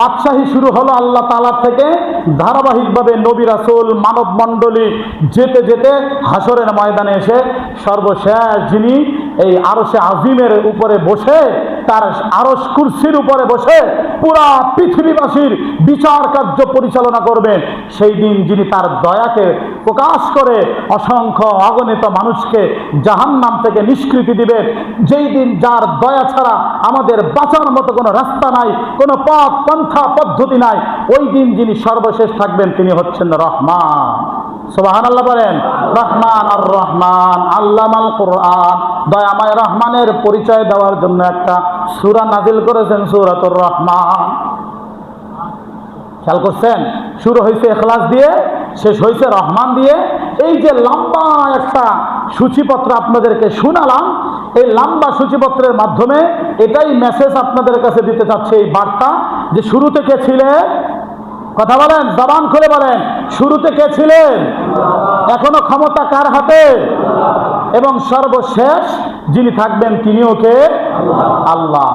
বাদশাহী শুরু হলো আল্লাহ তাআলা থেকে, ধারাবাহিকভাবে নবী রাসূল মানব মণ্ডলী যেতে যেতে হাসরের ময়দানে এসে সর্বশেষ যিনি এই আরশে আজিমের উপরে বসে, তার আরশ কুরসির উপরে বসে পুরা পৃথিবীবাসীর বিচার কার্য পরিচালনা করবেন, সেই দিন যিনি তার দয়াকে প্রকাশ করে অসংখ্য অগণিত মানুষকে জাহান্নাম থেকে নিষ্কৃতি দিবেন, যেই দিন যার দয়া ছাড়া আমাদের বাঁচার মতো কোনো রাস্তা নাই, কোনো পথ পন্থা পদ্ধতি নাই, ওই দিন যিনি সর্বশেষ থাকবেন তিনি হচ্ছেন রহমান। সুবহানাল্লাহ বলেন। রহমান আর রহমান আল্লামাল কুরআন, দয়াময় রহমানের পরিচয় দেওয়ার জন্য একটা সূরা নাজিল করেছেন, সূরাতুর রহমান। খেয়াল করছেন, শুরু হয়েছে ইখলাস দিয়ে, শেষ হয়েছে রহমান দিয়ে। এই যে লম্বা একটা সূচিপত্র আপনাদেরকে শোনালাম, এই লম্বা সূচিপত্রের মাধ্যমে এটাই মেসেজ আপনাদের কাছে দিতে চাচ্ছে, এই বার্তা, যে শুরুতে কে ছিলেন? কথা বলেন, জবান খুলে বলেন, শুরুতে কে ছিলেন? এখনো ক্ষমতা কার হাতে? এবং সর্বশেষ যিনি থাকবেন তিনিও কে? আল্লাহ।